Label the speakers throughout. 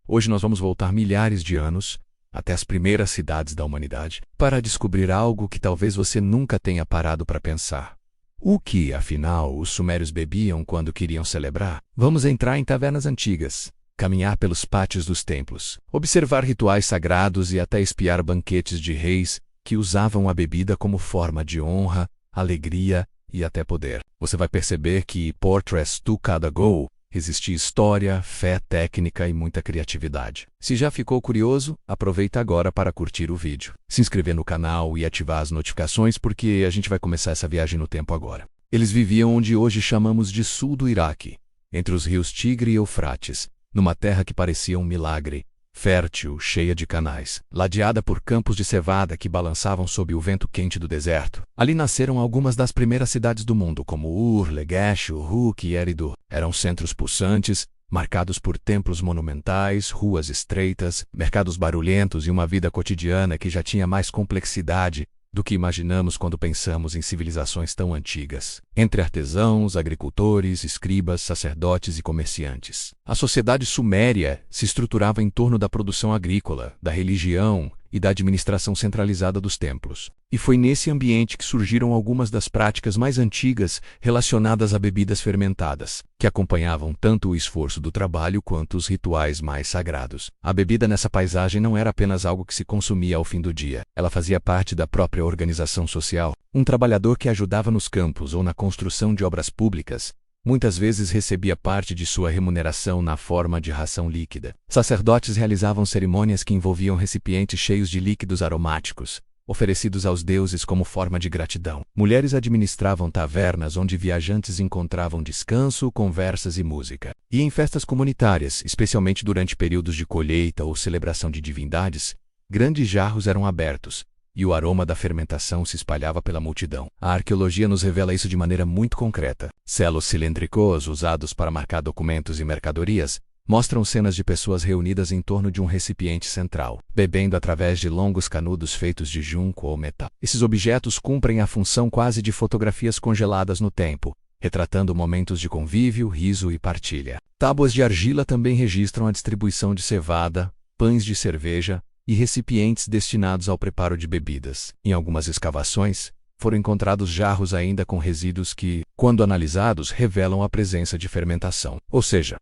Speaker 1: Hoje nós vamos voltar milhares de anos, até as primeiras cidades da humanidade, para descobrir algo que talvez você nunca tenha parado para pensar. O que, afinal, os sumérios bebiam quando queriam celebrar? Vamos entrar em tavernas antigas, caminhar pelos pátios dos templos, observar rituais sagrados e até espiar banquetes de reis que usavam a bebida como forma de honra, alegria e até poder. Você vai perceber que, por trás de cada gol, existia história, fé, técnica e muita criatividade. Se já ficou curioso, aproveita agora para curtir o vídeo, se inscrever no canal e ativar as notificações porque a gente vai começar essa viagem no tempo agora. Eles viviam onde hoje chamamos de sul do Iraque, entre os rios Tigre e Eufrates, numa terra que parecia um milagre, fértil, cheia de canais, ladeada por campos de cevada que balançavam sob o vento quente do deserto. Ali nasceram algumas das primeiras cidades do mundo, como Ur, Lagash, Uruk e Eridu. Eram centros pulsantes, marcados por templos monumentais, ruas estreitas, mercados barulhentos e uma vida cotidiana que já tinha mais complexidade do que imaginamos quando pensamos em civilizações tão antigas. Entre artesãos, agricultores, escribas, sacerdotes e comerciantes. A sociedade suméria se estruturava em torno da produção agrícola, da religião e da administração centralizada dos templos. E foi nesse ambiente que surgiram algumas das práticas mais antigas relacionadas a bebidas fermentadas, que acompanhavam tanto o esforço do trabalho quanto os rituais mais sagrados. A bebida nessa paisagem não era apenas algo que se consumia ao fim do dia. Ela fazia parte da própria organização social. Um trabalhador que ajudava nos campos ou na construção de obras públicas muitas vezes recebia parte de sua remuneração na forma de ração líquida. Sacerdotes realizavam cerimônias que envolviam recipientes cheios de líquidos aromáticos, oferecidos aos deuses como forma de gratidão. Mulheres administravam tavernas onde viajantes encontravam descanso, conversas e música. E em festas comunitárias, especialmente durante períodos de colheita ou celebração de divindades, grandes jarros eram abertos, e o aroma da fermentação se espalhava pela multidão. A arqueologia nos revela isso de maneira muito concreta. Selos cilíndricos, usados para marcar documentos e mercadorias, mostram cenas de pessoas reunidas em torno de um recipiente central, bebendo através de longos canudos feitos de junco ou metal. Esses objetos cumprem a função quase de fotografias congeladas no tempo, retratando momentos de convívio, riso e partilha. Tábuas de argila também registram a distribuição de cevada, pães de cerveja, e recipientes destinados ao preparo de bebidas. Em algumas escavações, foram encontrados jarros ainda com resíduos que, quando analisados, revelam a presença de fermentação. Ou seja,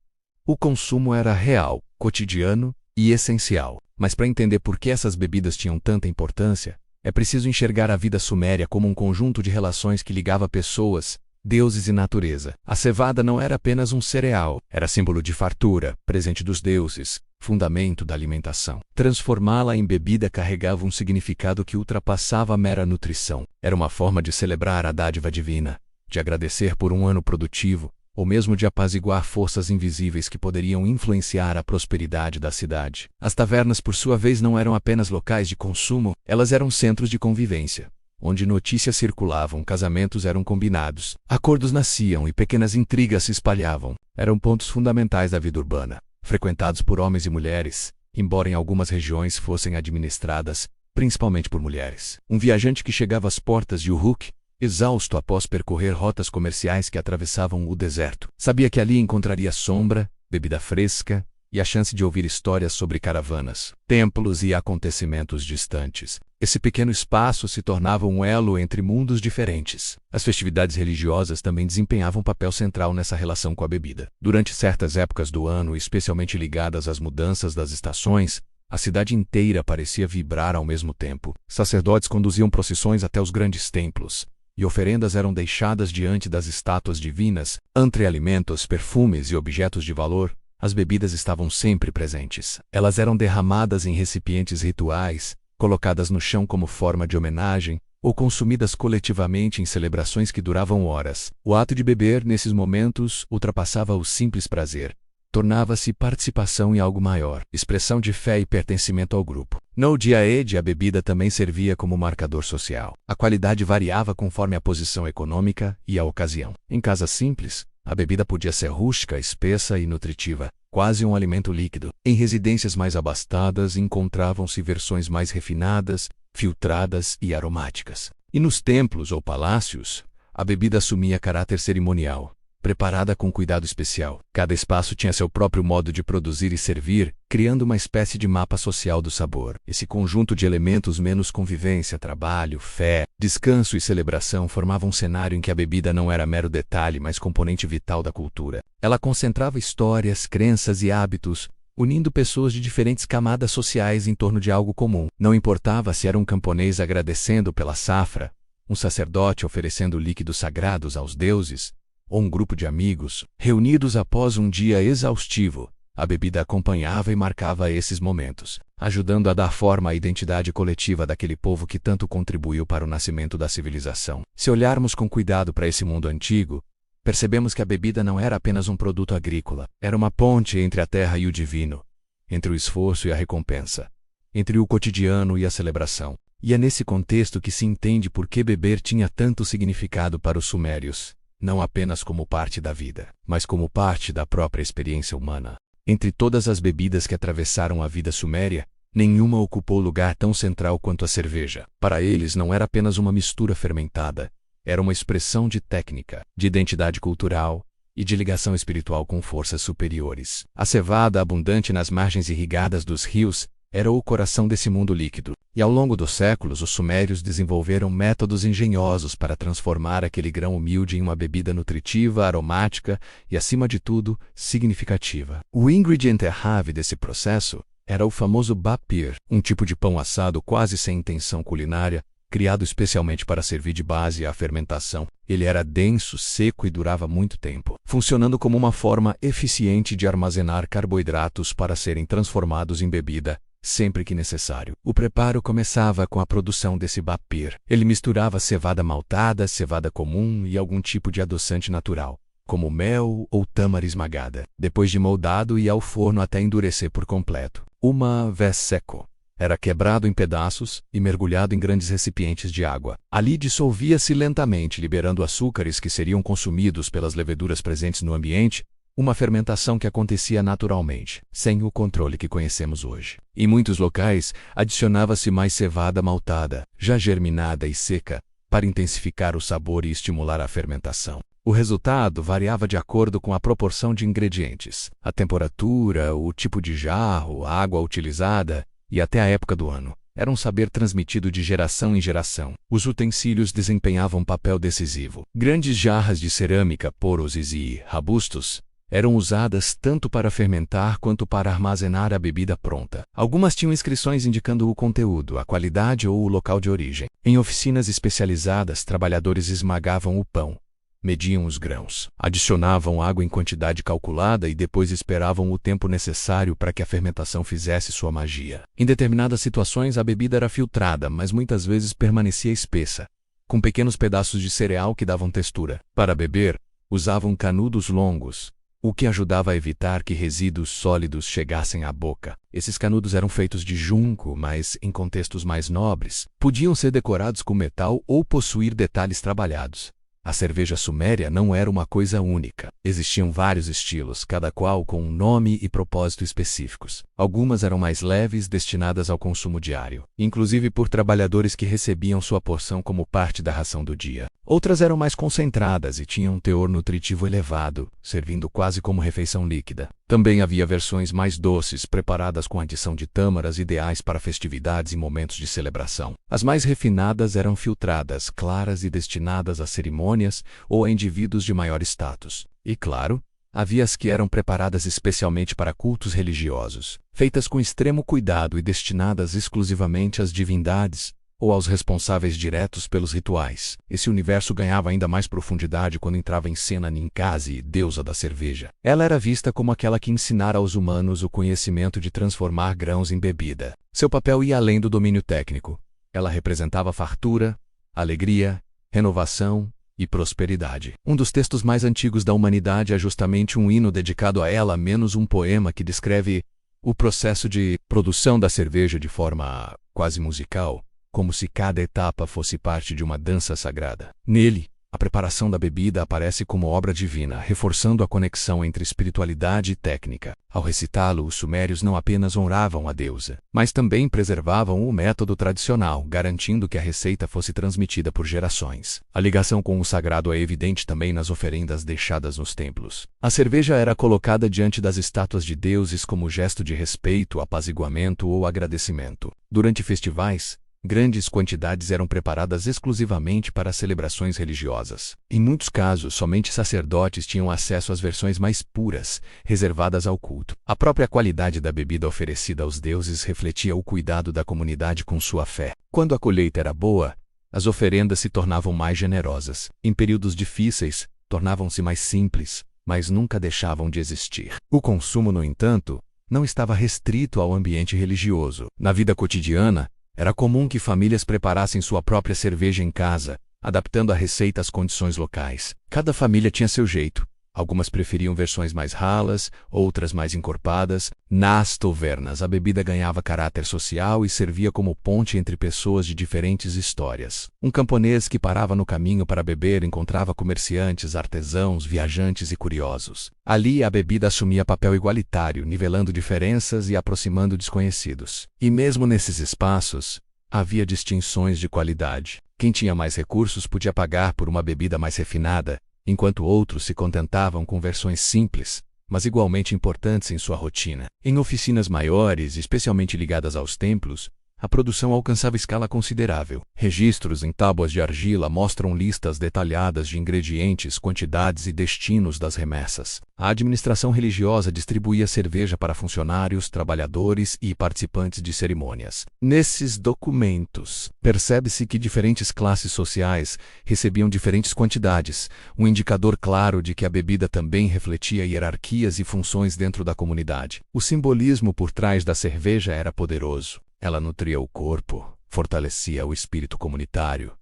Speaker 1: o consumo era real, cotidiano e essencial. Mas para entender por que essas bebidas tinham tanta importância, é preciso enxergar a vida suméria como um conjunto de relações que ligava pessoas, deuses e natureza. A cevada não era apenas um cereal, era símbolo de fartura, presente dos deuses, fundamento da alimentação. Transformá-la em bebida carregava um significado que ultrapassava a mera nutrição. Era uma forma de celebrar a dádiva divina, de agradecer por um ano produtivo, ou mesmo de apaziguar forças invisíveis que poderiam influenciar a prosperidade da cidade. As tavernas, por sua vez, não eram apenas locais de consumo, elas eram centros de convivência, onde notícias circulavam, casamentos eram combinados, acordos nasciam e pequenas intrigas se espalhavam. Eram pontos fundamentais da vida urbana, frequentados por homens e mulheres, embora em algumas regiões fossem administradas principalmente por mulheres. Um viajante que chegava às portas de Uruk, exausto após percorrer rotas comerciais que atravessavam o deserto, sabia que ali encontraria sombra, bebida fresca e a chance de ouvir histórias sobre caravanas, templos e acontecimentos distantes. Esse pequeno espaço se tornava um elo entre mundos diferentes. As festividades religiosas também desempenhavam um papel central nessa relação com a bebida. Durante certas épocas do ano, especialmente ligadas às mudanças das estações, a cidade inteira parecia vibrar ao mesmo tempo. Sacerdotes conduziam procissões até os grandes templos, e oferendas eram deixadas diante das estátuas divinas. Entre alimentos, perfumes e objetos de valor, as bebidas estavam sempre presentes. Elas eram derramadas em recipientes rituais, colocadas no chão como forma de homenagem, ou consumidas coletivamente em celebrações que duravam horas. O ato de beber, nesses momentos, ultrapassava o simples prazer. Tornava-se participação em algo maior, expressão de fé e pertencimento ao grupo. No dia a dia, a bebida também servia como marcador social. A qualidade variava conforme a posição econômica e a ocasião. Em casas simples, a bebida podia ser rústica, espessa e nutritiva, quase um alimento líquido. Em residências mais abastadas, encontravam-se versões mais refinadas, filtradas e aromáticas. E nos templos ou palácios, a bebida assumia caráter cerimonial, preparada com cuidado especial. Cada espaço tinha seu próprio modo de produzir e servir, criando uma espécie de mapa social do sabor. Esse conjunto de elementos menos convivência, trabalho, fé, descanso e celebração formavam um cenário em que a bebida não era mero detalhe, mas componente vital da cultura. Ela concentrava histórias, crenças e hábitos, unindo pessoas de diferentes camadas sociais em torno de algo comum. Não importava se era um camponês agradecendo pela safra, um sacerdote oferecendo líquidos sagrados aos deuses, ou um grupo de amigos, reunidos após um dia exaustivo, a bebida acompanhava e marcava esses momentos, ajudando a dar forma à identidade coletiva daquele povo que tanto contribuiu para o nascimento da civilização. Se olharmos com cuidado para esse mundo antigo, percebemos que a bebida não era apenas um produto agrícola, era uma ponte entre a terra e o divino, entre o esforço e a recompensa, entre o cotidiano e a celebração. E é nesse contexto que se entende por que beber tinha tanto significado para os sumérios, não apenas como parte da vida, mas como parte da própria experiência humana. Entre todas as bebidas que atravessaram a vida suméria, nenhuma ocupou lugar tão central quanto a cerveja. Para eles não era apenas uma mistura fermentada, era uma expressão de técnica, de identidade cultural e de ligação espiritual com forças superiores. A cevada abundante nas margens irrigadas dos rios era o coração desse mundo líquido, e ao longo dos séculos os sumérios desenvolveram métodos engenhosos para transformar aquele grão humilde em uma bebida nutritiva, aromática e, acima de tudo, significativa. O ingrediente-chave desse processo era o famoso bapir, um tipo de pão assado quase sem intenção culinária, criado especialmente para servir de base à fermentação. Ele era denso, seco e durava muito tempo, funcionando como uma forma eficiente de armazenar carboidratos para serem transformados em bebida, sempre que necessário. O preparo começava com a produção desse bapir. Ele misturava cevada maltada, cevada comum e algum tipo de adoçante natural, como mel ou tâmara esmagada. Depois de moldado, ia ao forno até endurecer por completo. Uma vez seco, era quebrado em pedaços e mergulhado em grandes recipientes de água. Ali dissolvia-se lentamente, liberando açúcares que seriam consumidos pelas leveduras presentes no ambiente, uma fermentação que acontecia naturalmente, sem o controle que conhecemos hoje. Em muitos locais, adicionava-se mais cevada maltada, já germinada e seca, para intensificar o sabor e estimular a fermentação. O resultado variava de acordo com a proporção de ingredientes, a temperatura, o tipo de jarro, a água utilizada e até a época do ano. Era um saber transmitido de geração em geração. Os utensílios desempenhavam um papel decisivo. Grandes jarras de cerâmica, pôroses e rabustos eram usadas tanto para fermentar quanto para armazenar a bebida pronta. Algumas tinham inscrições indicando o conteúdo, a qualidade ou o local de origem. Em oficinas especializadas, trabalhadores esmagavam o pão, mediam os grãos, adicionavam água em quantidade calculada e depois esperavam o tempo necessário para que a fermentação fizesse sua magia. Em determinadas situações, a bebida era filtrada, mas muitas vezes permanecia espessa, com pequenos pedaços de cereal que davam textura. Para beber, usavam canudos longos, o que ajudava a evitar que resíduos sólidos chegassem à boca. Esses canudos eram feitos de junco, mas, em contextos mais nobres, podiam ser decorados com metal ou possuir detalhes trabalhados. A cerveja suméria não era uma coisa única. Existiam vários estilos, cada qual com um nome e propósito específicos. Algumas eram mais leves, destinadas ao consumo diário, inclusive por trabalhadores que recebiam sua porção como parte da ração do dia. Outras eram mais concentradas e tinham um teor nutritivo elevado, servindo quase como refeição líquida. Também havia versões mais doces, preparadas com adição de tâmaras, ideais para festividades e momentos de celebração. As mais refinadas eram filtradas, claras e destinadas a cerimônias ou a indivíduos de maior status. E, claro, havia as que eram preparadas especialmente para cultos religiosos, feitas com extremo cuidado e destinadas exclusivamente às divindades ou aos responsáveis diretos pelos rituais. Esse universo ganhava ainda mais profundidade quando entrava em cena Ninkasi, deusa da cerveja. Ela era vista como aquela que ensinara aos humanos o conhecimento de transformar grãos em bebida. Seu papel ia além do domínio técnico. Ela representava fartura, alegria, renovação e prosperidade. Um dos textos mais antigos da humanidade é justamente um hino dedicado a ela, menos um poema que descreve o processo de produção da cerveja de forma quase musical, como se cada etapa fosse parte de uma dança sagrada. Nele, A preparação da bebida aparece como obra divina, reforçando a conexão entre espiritualidade e técnica. Ao recitá-lo, os sumérios não apenas honravam a deusa, mas também preservavam o método tradicional, garantindo que a receita fosse transmitida por gerações. A ligação com o sagrado é evidente também nas oferendas deixadas nos templos. A cerveja era colocada diante das estátuas de deuses como gesto de respeito, apaziguamento ou agradecimento. Durante festivais, grandes quantidades eram preparadas exclusivamente para celebrações religiosas. Em muitos casos, somente sacerdotes tinham acesso às versões mais puras, reservadas ao culto. A própria qualidade da bebida oferecida aos deuses refletia o cuidado da comunidade com sua fé. Quando a colheita era boa, as oferendas se tornavam mais generosas. Em períodos difíceis, tornavam-se mais simples, mas nunca deixavam de existir. O consumo, no entanto, não estava restrito ao ambiente religioso. Na vida cotidiana, era comum que famílias preparassem sua própria cerveja em casa, adaptando a receita às condições locais. Cada família tinha seu jeito. Algumas preferiam versões mais ralas, outras mais encorpadas. Nas tavernas, a bebida ganhava caráter social e servia como ponte entre pessoas de diferentes histórias. Um camponês que parava no caminho para beber encontrava comerciantes, artesãos, viajantes e curiosos. Ali, a bebida assumia papel igualitário, nivelando diferenças e aproximando desconhecidos. E mesmo nesses espaços, havia distinções de qualidade. Quem tinha mais recursos podia pagar por uma bebida mais refinada, enquanto outros se contentavam com versões simples, mas igualmente importantes em sua rotina. Em oficinas maiores, especialmente ligadas aos templos, a produção alcançava escala considerável. Registros em tábuas de argila mostram listas detalhadas de ingredientes, quantidades e destinos das remessas. A administração religiosa distribuía cerveja para funcionários, trabalhadores e participantes de cerimônias. Nesses documentos, percebe-se que diferentes classes sociais recebiam diferentes quantidades, um indicador claro de que a bebida também refletia hierarquias e funções dentro da comunidade. O simbolismo por trás da cerveja era poderoso. Ela nutria o corpo, fortalecia o espírito comunitário,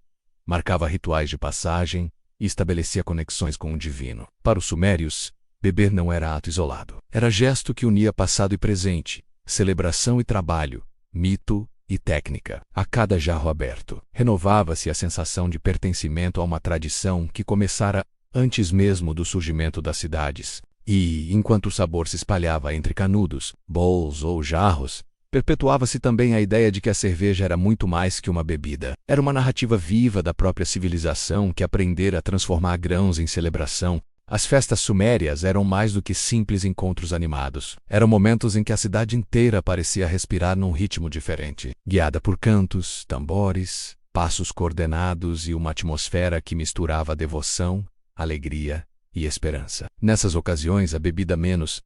Speaker 1: marcava rituais de passagem e estabelecia conexões com o divino. Para os sumérios, beber não era ato isolado. Era gesto que unia passado e presente, celebração e trabalho, mito e técnica. A cada jarro aberto, renovava-se a sensação de pertencimento a uma tradição que começara antes mesmo do surgimento das cidades. E, enquanto o sabor se espalhava entre canudos, bowls ou jarros, perpetuava-se também a ideia de que a cerveja era muito mais que uma bebida. Era uma narrativa viva da própria civilização que aprendera a transformar grãos em celebração. As festas sumérias eram mais do que simples encontros animados. Eram momentos em que a cidade inteira parecia respirar num ritmo diferente, guiada por cantos, tambores, passos coordenados e uma atmosfera que misturava devoção, alegria e esperança. Nessas ocasiões, a bebida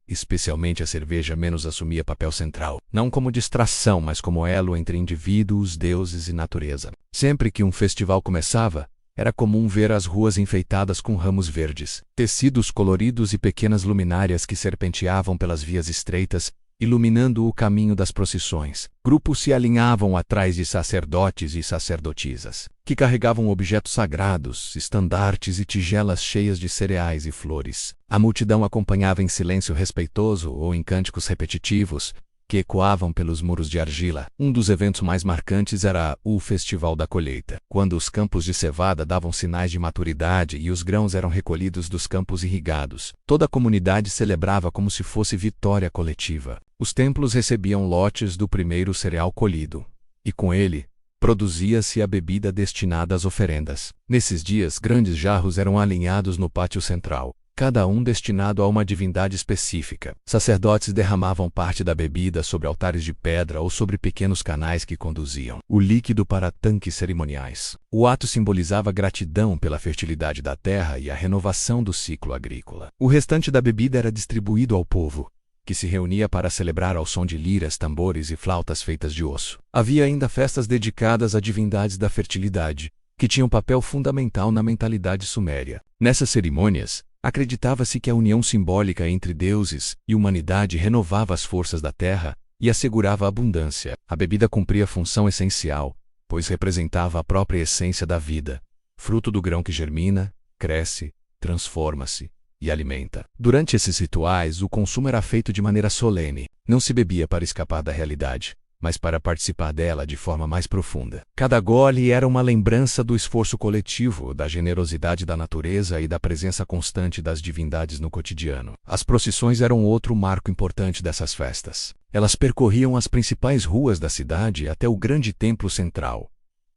Speaker 1: especialmente a cerveja assumia papel central, não como distração, mas como elo entre indivíduos, deuses e natureza. Sempre que um festival começava, era comum ver as ruas enfeitadas com ramos verdes, tecidos coloridos e pequenas luminárias que serpenteavam pelas vias estreitas, iluminando o caminho das procissões. Grupos se alinhavam atrás de sacerdotes e sacerdotisas, que carregavam objetos sagrados, estandartes e tigelas cheias de cereais e flores. A multidão acompanhava em silêncio respeitoso ou em cânticos repetitivos, que ecoavam pelos muros de argila. Um dos eventos mais marcantes era o Festival da Colheita, quando os campos de cevada davam sinais de maturidade e os grãos eram recolhidos dos campos irrigados. Toda a comunidade celebrava como se fosse vitória coletiva. Os templos recebiam lotes do primeiro cereal colhido, e com ele, produzia-se a bebida destinada às oferendas. Nesses dias, grandes jarros eram alinhados no pátio central, cada um destinado a uma divindade específica. Sacerdotes derramavam parte da bebida sobre altares de pedra ou sobre pequenos canais que conduziam o líquido para tanques cerimoniais. O ato simbolizava gratidão pela fertilidade da terra e a renovação do ciclo agrícola. O restante da bebida era distribuído ao povo, que se reunia para celebrar ao som de liras, tambores e flautas feitas de osso. Havia ainda festas dedicadas a divindades da fertilidade, que tinham papel fundamental na mentalidade suméria. Nessas cerimônias, acreditava-se que a união simbólica entre deuses e humanidade renovava as forças da terra e assegurava a abundância. A bebida cumpria função essencial, pois representava a própria essência da vida, fruto do grão que germina, cresce, transforma-se e alimenta. Durante esses rituais, o consumo era feito de maneira solene. Não se bebia para escapar da realidade, mas para participar dela de forma mais profunda. Cada gole era uma lembrança do esforço coletivo, da generosidade da natureza e da presença constante das divindades no cotidiano. As procissões eram outro marco importante dessas festas. Elas percorriam as principais ruas da cidade até o grande templo central,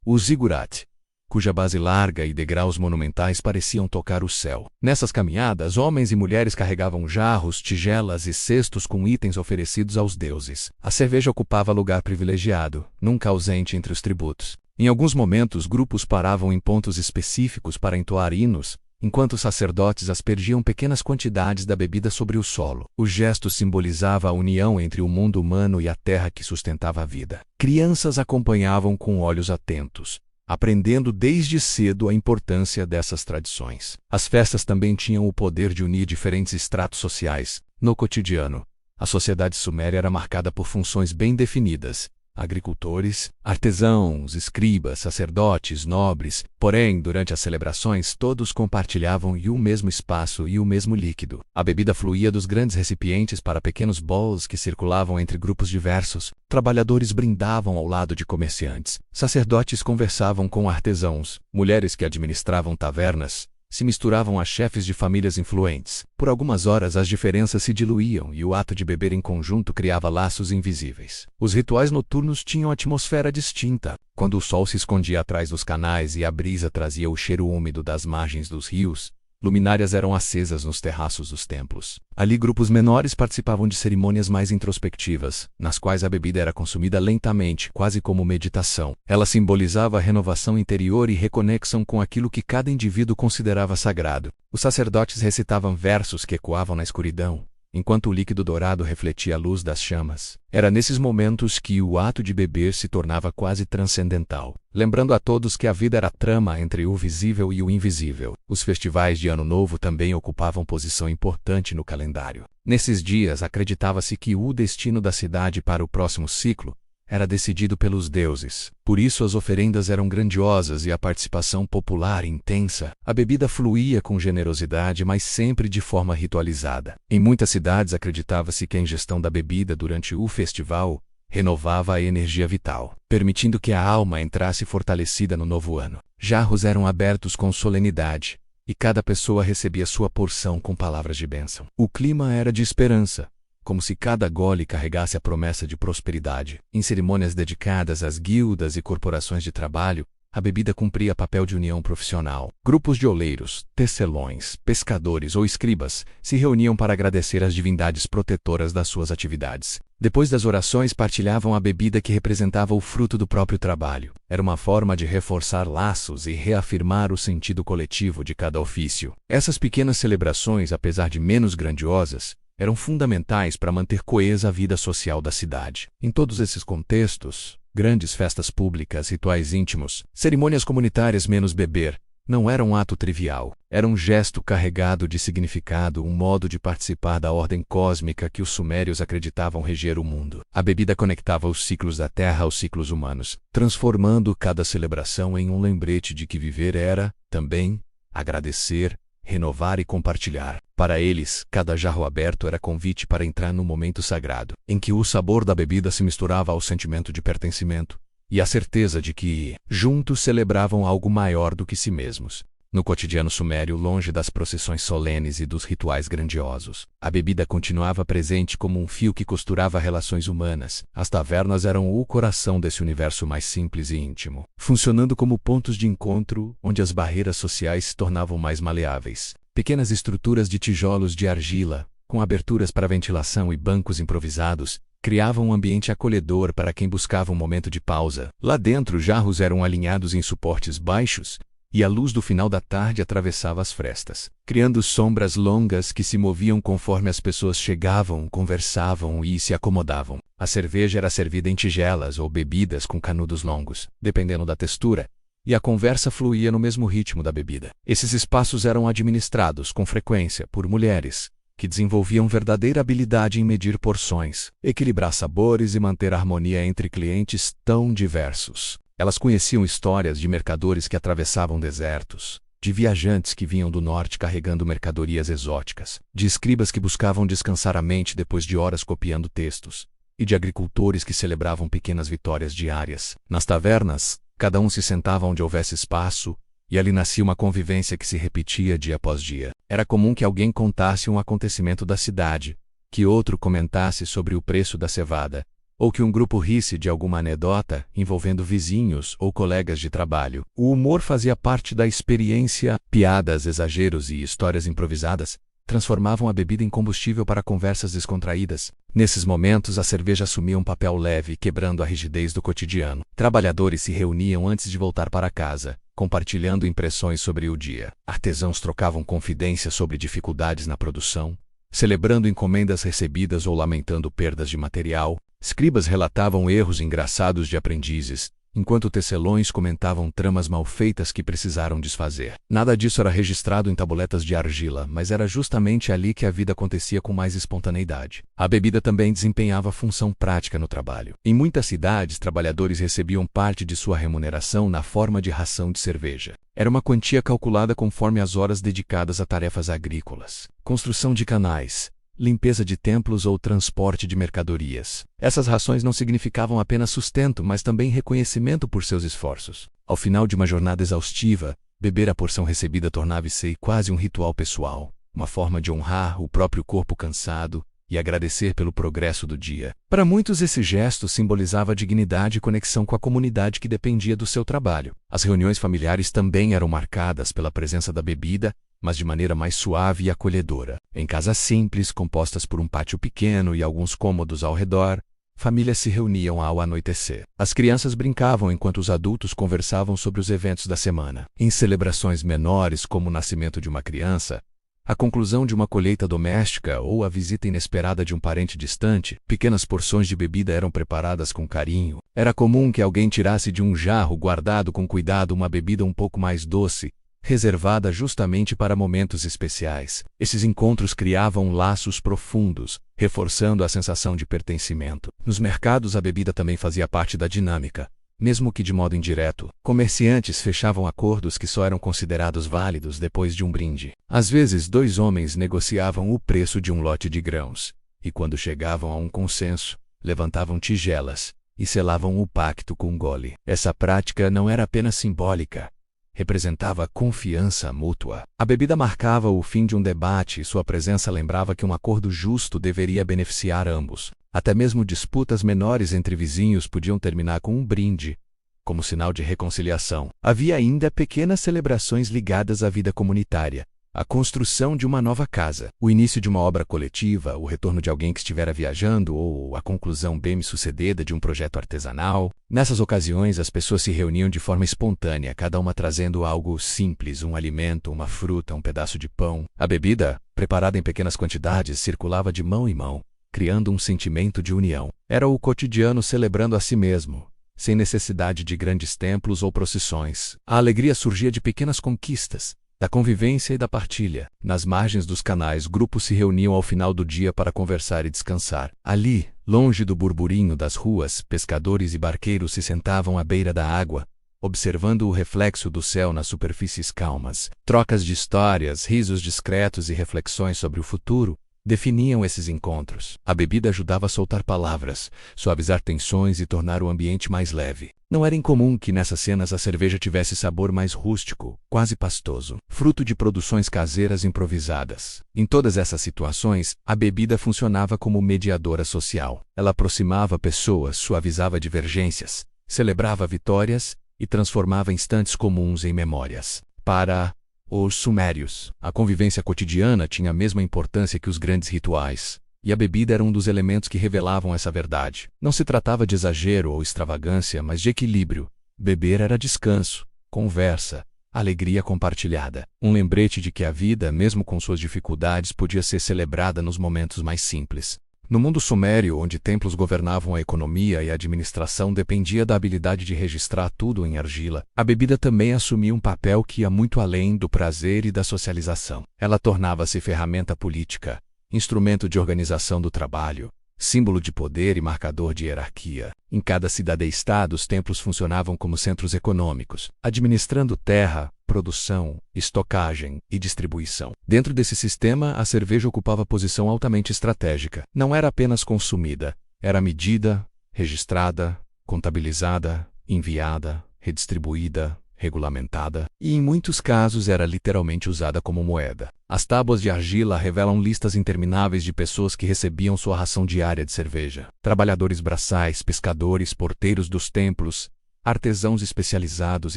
Speaker 1: o zigurat, cuja base larga e degraus monumentais pareciam tocar o céu. Nessas caminhadas, homens e mulheres carregavam jarros, tigelas e cestos com itens oferecidos aos deuses. A cerveja ocupava lugar privilegiado, nunca ausente entre os tributos. Em alguns momentos, grupos paravam em pontos específicos para entoar hinos, enquanto os sacerdotes aspergiam pequenas quantidades da bebida sobre o solo. O gesto simbolizava a união entre o mundo humano e a terra que sustentava a vida. Crianças acompanhavam com olhos atentos, aprendendo desde cedo a importância dessas tradições. As festas também tinham o poder de unir diferentes estratos sociais. No cotidiano, a sociedade suméria era marcada por funções bem definidas: agricultores, artesãos, escribas, sacerdotes, nobres. Porém, durante as celebrações, todos compartilhavam o mesmo espaço e o mesmo líquido. A bebida fluía dos grandes recipientes para pequenos bowls que circulavam entre grupos diversos. Trabalhadores brindavam ao lado de comerciantes. Sacerdotes conversavam com artesãos. Mulheres que administravam tavernas se misturavam a chefes de famílias influentes. Por algumas horas as diferenças se diluíam e o ato de beber em conjunto criava laços invisíveis. Os rituais noturnos tinham atmosfera distinta. Quando o sol se escondia atrás dos canais e a brisa trazia o cheiro úmido das margens dos rios, luminárias eram acesas nos terraços dos templos. Ali grupos menores participavam de cerimônias mais introspectivas, nas quais a bebida era consumida lentamente, quase como meditação. Ela simbolizava a renovação interior e reconexão com aquilo que cada indivíduo considerava sagrado. Os sacerdotes recitavam versos que ecoavam na escuridão, enquanto o líquido dourado refletia a luz das chamas. Era nesses momentos que o ato de beber se tornava quase transcendental, lembrando a todos que a vida era a trama entre o visível e o invisível. Os festivais de Ano Novo também ocupavam posição importante no calendário. Nesses dias, acreditava-se que o destino da cidade para o próximo ciclo era decidido pelos deuses. Por isso as oferendas eram grandiosas e a participação popular intensa. A bebida fluía com generosidade, mas sempre de forma ritualizada. Em muitas cidades acreditava-se que a ingestão da bebida durante o festival renovava a energia vital, permitindo que a alma entrasse fortalecida no novo ano. Jarros eram abertos com solenidade, e cada pessoa recebia sua porção com palavras de bênção. O clima era de esperança, como se cada gole carregasse a promessa de prosperidade. Em cerimônias dedicadas às guildas e corporações de trabalho, a bebida cumpria papel de união profissional. Grupos de oleiros, tecelões, pescadores ou escribas se reuniam para agradecer às divindades protetoras das suas atividades. Depois das orações, partilhavam a bebida que representava o fruto do próprio trabalho. Era uma forma de reforçar laços e reafirmar o sentido coletivo de cada ofício. Essas pequenas celebrações, apesar de menos grandiosas, eram fundamentais para manter coesa a vida social da cidade. Em todos esses contextos, grandes festas públicas, rituais íntimos, cerimônias comunitárias menos beber, não era um ato trivial. Era um gesto carregado de significado, um modo de participar da ordem cósmica que os sumérios acreditavam reger o mundo. A bebida conectava os ciclos da terra aos ciclos humanos, transformando cada celebração em um lembrete de que viver era, também, agradecer, renovar e compartilhar. Para eles, cada jarro aberto era convite para entrar no momento sagrado, em que o sabor da bebida se misturava ao sentimento de pertencimento e a certeza de que, juntos, celebravam algo maior do que si mesmos. No cotidiano sumério, longe das procissões solenes e dos rituais grandiosos, a bebida continuava presente como um fio que costurava relações humanas. As tavernas eram o coração desse universo mais simples e íntimo, funcionando como pontos de encontro onde as barreiras sociais se tornavam mais maleáveis. Pequenas estruturas de tijolos de argila, com aberturas para ventilação e bancos improvisados, criavam um ambiente acolhedor para quem buscava um momento de pausa. Lá dentro, jarros eram alinhados em suportes baixos, e a luz do final da tarde atravessava as frestas, criando sombras longas que se moviam conforme as pessoas chegavam, conversavam e se acomodavam. A cerveja era servida em tigelas ou bebidas com canudos longos, dependendo da textura, e a conversa fluía no mesmo ritmo da bebida. Esses espaços eram administrados com frequência por mulheres, que desenvolviam verdadeira habilidade em medir porções, equilibrar sabores e manter harmonia entre clientes tão diversos. Elas conheciam histórias de mercadores que atravessavam desertos, de viajantes que vinham do norte carregando mercadorias exóticas, de escribas que buscavam descansar a mente depois de horas copiando textos, e de agricultores que celebravam pequenas vitórias diárias. Nas tavernas, cada um se sentava onde houvesse espaço, e ali nascia uma convivência que se repetia dia após dia. Era comum que alguém contasse um acontecimento da cidade, que outro comentasse sobre o preço da cevada, ou que um grupo risse de alguma anedota envolvendo vizinhos ou colegas de trabalho. O humor fazia parte da experiência. Piadas, exageros e histórias improvisadas transformavam a bebida em combustível para conversas descontraídas. Nesses momentos, a cerveja assumia um papel leve, quebrando a rigidez do cotidiano. Trabalhadores se reuniam antes de voltar para casa, compartilhando impressões sobre o dia. Artesãos trocavam confidências sobre dificuldades na produção, celebrando encomendas recebidas ou lamentando perdas de material. Escribas relatavam erros engraçados de aprendizes, enquanto tecelões comentavam tramas mal feitas que precisaram desfazer. Nada disso era registrado em tabuletas de argila, mas era justamente ali que a vida acontecia com mais espontaneidade. A bebida também desempenhava função prática no trabalho. Em muitas cidades, trabalhadores recebiam parte de sua remuneração na forma de ração de cerveja. Era uma quantia calculada conforme as horas dedicadas a tarefas agrícolas, construção de canais, limpeza de templos ou transporte de mercadorias. Essas rações não significavam apenas sustento, mas também reconhecimento por seus esforços. Ao final de uma jornada exaustiva, beber a porção recebida tornava-se quase um ritual pessoal, uma forma de honrar o próprio corpo cansado e agradecer pelo progresso do dia. Para muitos, esse gesto simbolizava dignidade e conexão com a comunidade que dependia do seu trabalho. As reuniões familiares também eram marcadas pela presença da bebida, mas de maneira mais suave e acolhedora. Em casas simples, compostas por um pátio pequeno e alguns cômodos ao redor, famílias se reuniam ao anoitecer. As crianças brincavam enquanto os adultos conversavam sobre os eventos da semana. Em celebrações menores, como o nascimento de uma criança, a conclusão de uma colheita doméstica ou a visita inesperada de um parente distante, pequenas porções de bebida eram preparadas com carinho. Era comum que alguém tirasse de um jarro guardado com cuidado uma bebida um pouco mais doce, reservada justamente para momentos especiais. Esses encontros criavam laços profundos, reforçando a sensação de pertencimento. Nos mercados, a bebida também fazia parte da dinâmica, mesmo que de modo indireto. Comerciantes fechavam acordos que só eram considerados válidos depois de um brinde. Às vezes, dois homens negociavam o preço de um lote de grãos, e quando chegavam a um consenso, levantavam tigelas e selavam o pacto com um gole. Essa prática não era apenas simbólica, representava confiança mútua. A bebida marcava o fim de um debate e sua presença lembrava que um acordo justo deveria beneficiar ambos. Até mesmo disputas menores entre vizinhos podiam terminar com um brinde, como sinal de reconciliação. Havia ainda pequenas celebrações ligadas à vida comunitária, a construção de uma nova casa, o início de uma obra coletiva, o retorno de alguém que estivera viajando ou a conclusão bem-sucedida de um projeto artesanal. Nessas ocasiões, as pessoas se reuniam de forma espontânea, cada uma trazendo algo simples, um alimento, uma fruta, um pedaço de pão. A bebida, preparada em pequenas quantidades, circulava de mão em mão, criando um sentimento de união. Era o cotidiano celebrando a si mesmo, sem necessidade de grandes templos ou procissões. A alegria surgia de pequenas conquistas, da convivência e da partilha. Nas margens dos canais, grupos se reuniam ao final do dia para conversar e descansar. Ali, longe do burburinho das ruas, pescadores e barqueiros se sentavam à beira da água, observando o reflexo do céu nas superfícies calmas. Trocas de histórias, risos discretos e reflexões sobre o futuro definiam esses encontros. A bebida ajudava a soltar palavras, suavizar tensões e tornar o ambiente mais leve. Não era incomum que nessas cenas a cerveja tivesse sabor mais rústico, quase pastoso, fruto de produções caseiras improvisadas. Em todas essas situações, a bebida funcionava como mediadora social. Ela aproximava pessoas, suavizava divergências, celebrava vitórias e transformava instantes comuns em memórias. Para os sumérios, a convivência cotidiana tinha a mesma importância que os grandes rituais, e a bebida era um dos elementos que revelavam essa verdade. Não se tratava de exagero ou extravagância, mas de equilíbrio. Beber era descanso, conversa, alegria compartilhada. Um lembrete de que a vida, mesmo com suas dificuldades, podia ser celebrada nos momentos mais simples. No mundo sumério, onde templos governavam a economia e a administração dependia da habilidade de registrar tudo em argila, a bebida também assumia um papel que ia muito além do prazer e da socialização. Ela tornava-se ferramenta política, instrumento de organização do trabalho, símbolo de poder e marcador de hierarquia. Em cada cidade-estado, os templos funcionavam como centros econômicos, administrando terra, produção, estocagem e distribuição. Dentro desse sistema, a cerveja ocupava posição altamente estratégica. Não era apenas consumida, Era medida, registrada, contabilizada, enviada, redistribuída, regulamentada, e em muitos casos era literalmente usada como moeda. As tábuas de argila revelam listas intermináveis de pessoas que recebiam sua ração diária de cerveja. Trabalhadores braçais, pescadores, porteiros dos templos, artesãos especializados,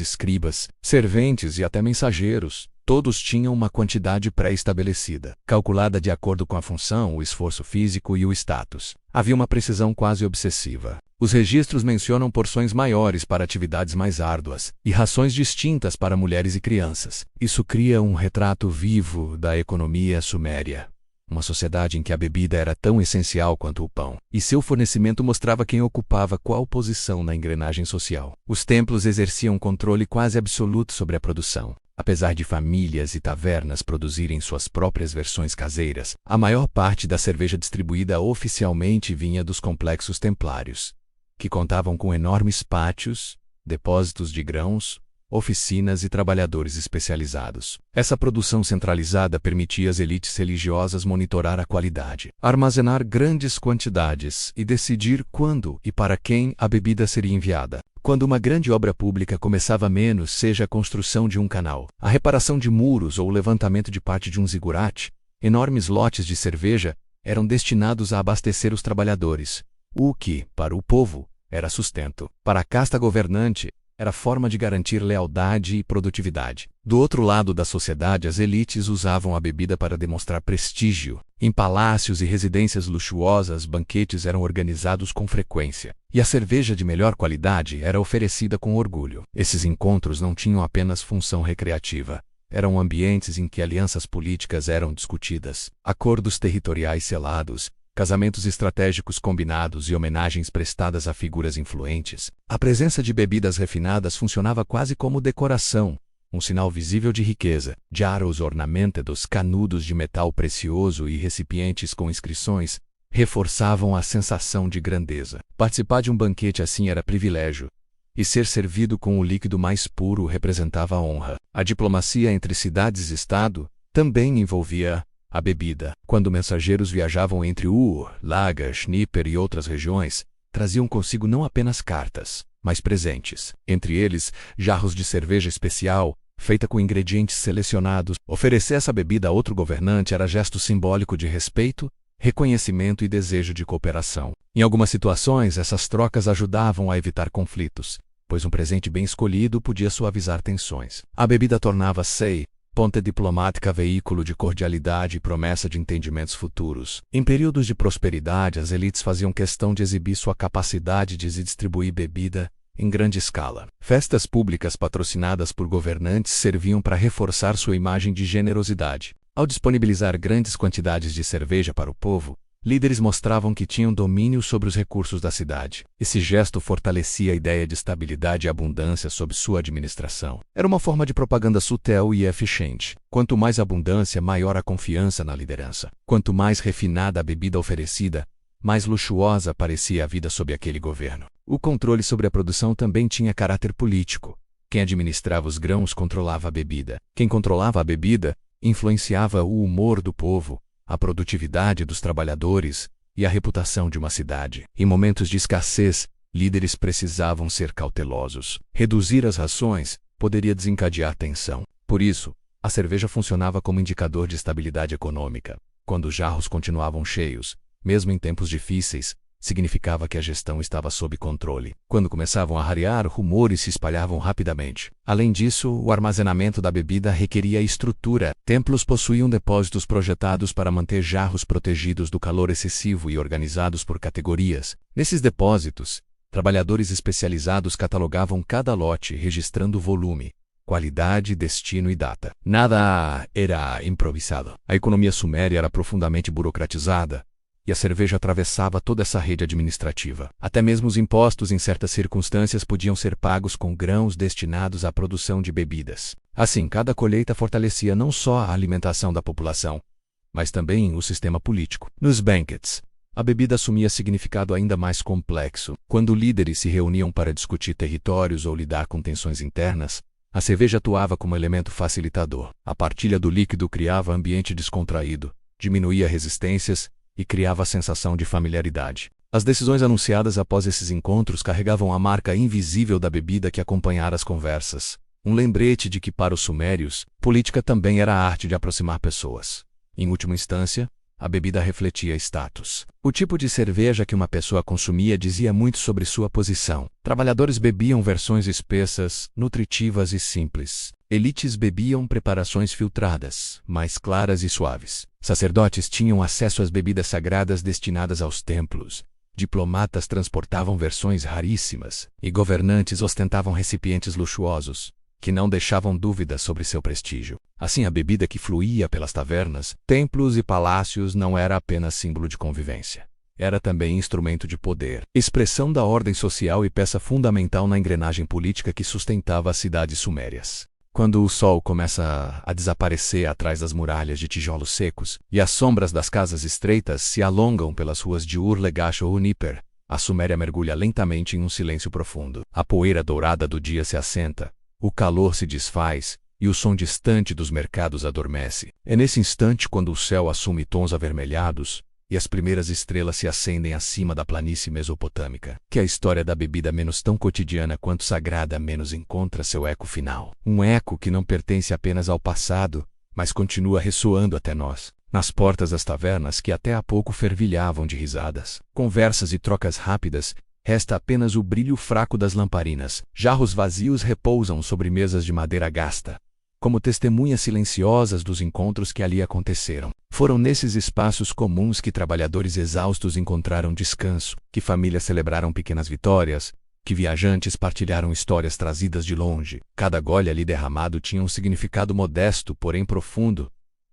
Speaker 1: escribas, serventes e até mensageiros. Todos tinham uma quantidade pré-estabelecida, calculada de acordo com a função, o esforço físico e o status. Havia uma precisão quase obsessiva. Os registros mencionam porções maiores para atividades mais árduas e rações distintas para mulheres e crianças. Isso cria um retrato vivo da economia suméria. Uma sociedade em que a bebida era tão essencial quanto o pão, e seu fornecimento mostrava quem ocupava qual posição na engrenagem social. Os templos exerciam um controle quase absoluto sobre a produção. Apesar de famílias e tavernas produzirem suas próprias versões caseiras, a maior parte da cerveja distribuída oficialmente vinha dos complexos templários, que contavam com enormes pátios, depósitos de grãos, oficinas e trabalhadores especializados. Essa produção centralizada permitia às elites religiosas monitorar a qualidade, armazenar grandes quantidades e decidir quando e para quem a bebida seria enviada. Quando uma grande obra pública começava menos, seja a construção de um canal, a reparação de muros ou o levantamento de parte de um zigurate, enormes lotes de cerveja eram destinados a abastecer os trabalhadores, o que, para o povo, era sustento. Para a casta governante, era forma de garantir lealdade e produtividade. Do outro lado da sociedade, as elites usavam a bebida para demonstrar prestígio. Em palácios e residências luxuosas, banquetes eram organizados com frequência, e a cerveja de melhor qualidade era oferecida com orgulho. Esses encontros não tinham apenas função recreativa. Eram ambientes em que alianças políticas eram discutidas, acordos territoriais selados, casamentos estratégicos combinados e homenagens prestadas a figuras influentes. A presença de bebidas refinadas funcionava quase como decoração, um sinal visível de riqueza. Jarros ornamentados, canudos de metal precioso e recipientes com inscrições reforçavam a sensação de grandeza. Participar de um banquete assim era privilégio, e ser servido com o líquido mais puro representava honra. A diplomacia entre cidades e Estado também envolvia a bebida. Quando mensageiros viajavam entre Laga, Dnieper e outras regiões, traziam consigo não apenas cartas, mas presentes. Entre eles, jarros de cerveja especial, feita com ingredientes selecionados. Oferecer essa bebida a outro governante era gesto simbólico de respeito, reconhecimento e desejo de cooperação. Em algumas situações, essas trocas ajudavam a evitar conflitos, pois um presente bem escolhido podia suavizar tensões. A bebida tornava-se ponte diplomática, veículo de cordialidade e promessa de entendimentos futuros. Em períodos de prosperidade, as elites faziam questão de exibir sua capacidade de distribuir bebida em grande escala. Festas públicas patrocinadas por governantes serviam para reforçar sua imagem de generosidade. Ao disponibilizar grandes quantidades de cerveja para o povo, líderes mostravam que tinham domínio sobre os recursos da cidade. Esse gesto fortalecia a ideia de estabilidade e abundância sob sua administração. Era uma forma de propaganda sutil e eficiente. Quanto mais abundância, maior a confiança na liderança. Quanto mais refinada a bebida oferecida, mais luxuosa parecia a vida sob aquele governo. O controle sobre a produção também tinha caráter político. Quem administrava os grãos controlava a bebida. Quem controlava a bebida influenciava o humor do povo, a produtividade dos trabalhadores e a reputação de uma cidade. Em momentos de escassez, líderes precisavam ser cautelosos. Reduzir as rações poderia desencadear tensão. Por isso, a cerveja funcionava como indicador de estabilidade econômica. Quando os jarros continuavam cheios, mesmo em tempos difíceis, significava que a gestão estava sob controle. Quando começavam a rarear, rumores se espalhavam rapidamente. Além disso, o armazenamento da bebida requeria estrutura. Templos possuíam depósitos projetados para manter jarros protegidos do calor excessivo e organizados por categorias. Nesses depósitos, trabalhadores especializados catalogavam cada lote, registrando volume, qualidade, destino e data. Nada era improvisado. A economia suméria era profundamente burocratizada, e a cerveja atravessava toda essa rede administrativa. Até mesmo os impostos, em certas circunstâncias, podiam ser pagos com grãos destinados à produção de bebidas. Assim, cada colheita fortalecia não só a alimentação da população, mas também o sistema político. Nos banquets, a bebida assumia significado ainda mais complexo. Quando líderes se reuniam para discutir territórios ou lidar com tensões internas, a cerveja atuava como elemento facilitador. A partilha do líquido criava ambiente descontraído, diminuía resistências e criava a sensação de familiaridade. As decisões anunciadas após esses encontros carregavam a marca invisível da bebida que acompanhara as conversas. Um lembrete de que, para os sumérios, política também era a arte de aproximar pessoas. Em última instância, a bebida refletia status. O tipo de cerveja que uma pessoa consumia dizia muito sobre sua posição. Trabalhadores bebiam versões espessas, nutritivas e simples. Elites bebiam preparações filtradas, mais claras e suaves. Sacerdotes tinham acesso às bebidas sagradas destinadas aos templos. Diplomatas transportavam versões raríssimas, e governantes ostentavam recipientes luxuosos, que não deixavam dúvidas sobre seu prestígio. Assim, a bebida que fluía pelas tavernas, templos e palácios não era apenas símbolo de convivência. Era também instrumento de poder, expressão da ordem social e peça fundamental na engrenagem política que sustentava as cidades sumérias. Quando o sol começa a desaparecer atrás das muralhas de tijolos secos e as sombras das casas estreitas se alongam pelas ruas de Ur-Legash ou Niper, a Suméria mergulha lentamente em um silêncio profundo. A poeira dourada do dia se assenta, o calor se desfaz e o som distante dos mercados adormece. É nesse instante, quando o céu assume tons avermelhados e as primeiras estrelas se acendem acima da planície mesopotâmica, que a história da bebida, menos tão cotidiana quanto sagrada, menos encontra seu eco final. Um eco que não pertence apenas ao passado, mas continua ressoando até nós, nas portas das tavernas que até há pouco fervilhavam de risadas, conversas e trocas rápidas. Resta apenas o brilho fraco das lamparinas. Jarros vazios repousam sobre mesas de madeira gasta, como testemunhas silenciosas dos encontros que ali aconteceram. Foram nesses espaços comuns que trabalhadores exaustos encontraram descanso, que famílias celebraram pequenas vitórias, que viajantes partilharam histórias trazidas de longe. Cada gole ali derramado tinha um significado modesto, porém profundo.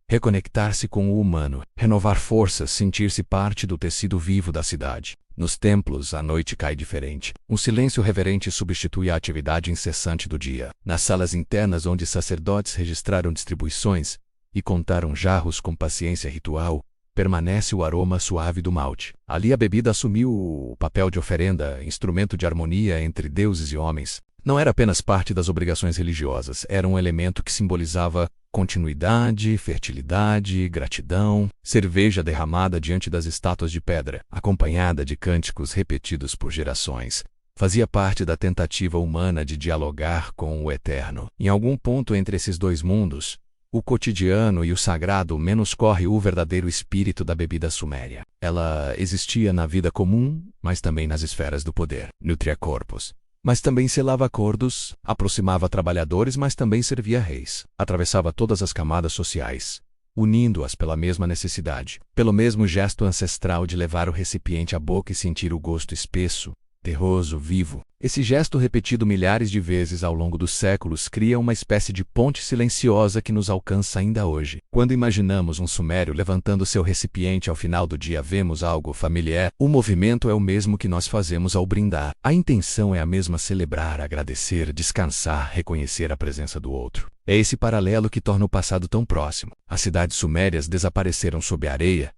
Speaker 1: Reconectar-se com o humano, renovar forças, sentir-se parte do tecido vivo da cidade. Nos templos, a noite cai diferente. Um silêncio reverente substitui a atividade incessante do dia. Nas salas internas, onde sacerdotes registraram distribuições e contaram jarros com paciência ritual, permanece o aroma suave do malte. Ali a bebida assumiu o papel de oferenda, instrumento de harmonia entre deuses e homens. Não era apenas parte das obrigações religiosas, era um elemento que simbolizava continuidade, fertilidade, gratidão. Cerveja derramada diante das estátuas de pedra, acompanhada de cânticos repetidos por gerações, fazia parte da tentativa humana de dialogar com o eterno. Em algum ponto entre esses dois mundos, o cotidiano e o sagrado, menos corre o verdadeiro espírito da bebida suméria. Ela existia na vida comum, mas também nas esferas do poder. Nutria corpos, mas também selava acordos, aproximava trabalhadores, mas também servia reis. Atravessava todas as camadas sociais, unindo-as pela mesma necessidade, pelo mesmo gesto ancestral de levar o recipiente à boca e sentir o gosto espesso, terroso, vivo. Esse gesto, repetido milhares de vezes ao longo dos séculos, cria uma espécie de ponte silenciosa que nos alcança ainda hoje. Quando imaginamos um sumério levantando seu recipiente ao final do dia, vemos algo familiar. O movimento é o mesmo que nós fazemos ao brindar. A intenção é a mesma: celebrar, agradecer, descansar, reconhecer a presença do outro. É esse paralelo que torna o passado tão próximo. As cidades sumérias desapareceram sob a areia,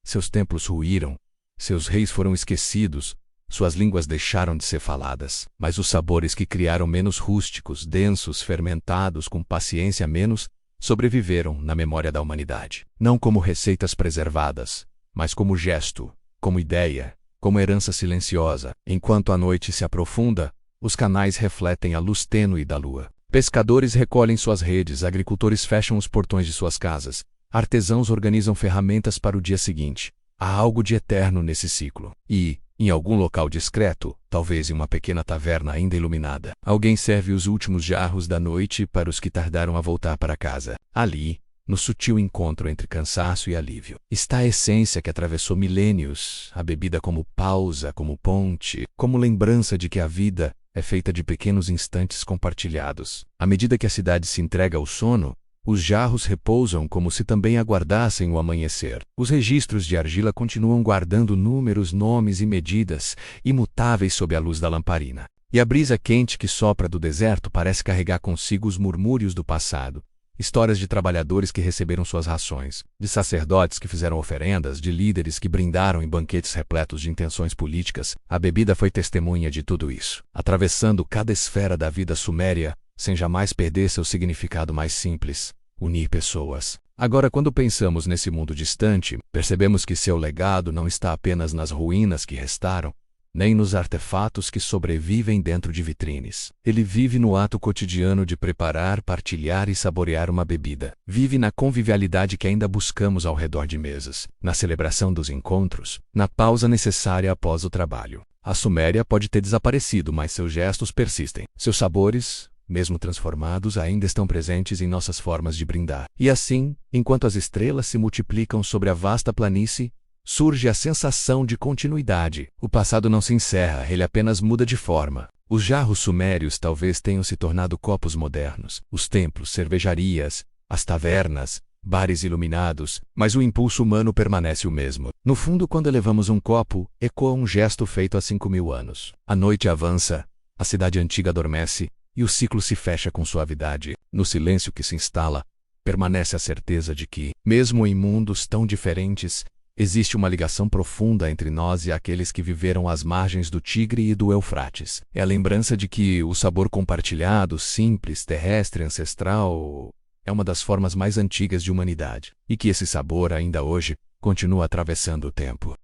Speaker 1: seus templos ruíram, seus reis foram esquecidos, suas línguas deixaram de ser faladas, mas os sabores que criaram, menos rústicos, densos, fermentados, com paciência menos, sobreviveram na memória da humanidade. Não como receitas preservadas, mas como gesto, como ideia, como herança silenciosa. Enquanto a noite se aprofunda, os canais refletem a luz tênue da lua. Pescadores recolhem suas redes, agricultores fecham os portões de suas casas, artesãos organizam ferramentas para o dia seguinte. Há algo de eterno nesse ciclo. E, em algum local discreto, talvez em uma pequena taverna ainda iluminada, alguém serve os últimos jarros da noite para os que tardaram a voltar para casa. Ali, no sutil encontro entre cansaço e alívio, está a essência que atravessou milênios, a bebida como pausa, como ponte, como lembrança de que a vida é feita de pequenos instantes compartilhados. À medida que a cidade se entrega ao sono, os jarros repousam como se também aguardassem o amanhecer. Os registros de argila continuam guardando números, nomes e medidas, imutáveis sob a luz da lamparina. E a brisa quente que sopra do deserto parece carregar consigo os murmúrios do passado. Histórias de trabalhadores que receberam suas rações, de sacerdotes que fizeram oferendas, de líderes que brindaram em banquetes repletos de intenções políticas. A bebida foi testemunha de tudo isso, atravessando cada esfera da vida suméria, sem jamais perder seu significado mais simples: unir pessoas. Agora, quando pensamos nesse mundo distante, percebemos que seu legado não está apenas nas ruínas que restaram, nem nos artefatos que sobrevivem dentro de vitrines. Ele vive no ato cotidiano de preparar, partilhar e saborear uma bebida. Vive na convivialidade que ainda buscamos ao redor de mesas, na celebração dos encontros, na pausa necessária após o trabalho. A Suméria pode ter desaparecido, mas seus gestos persistem. Seus sabores, mesmo transformados, ainda estão presentes em nossas formas de brindar. E assim, enquanto as estrelas se multiplicam sobre a vasta planície, surge a sensação de continuidade. O passado não se encerra, ele apenas muda de forma. Os jarros sumérios talvez tenham se tornado copos modernos, os templos, cervejarias, as tavernas, bares iluminados, mas o impulso humano permanece o mesmo. No fundo, quando elevamos um copo, ecoa um gesto feito há 5.000 anos. A noite avança, a cidade antiga adormece, e o ciclo se fecha com suavidade. No silêncio que se instala, permanece a certeza de que, mesmo em mundos tão diferentes, existe uma ligação profunda entre nós e aqueles que viveram às margens do Tigre e do Eufrates. É a lembrança de que o sabor compartilhado, simples, terrestre, ancestral, é uma das formas mais antigas de humanidade, e que esse sabor, ainda hoje, continua atravessando o tempo.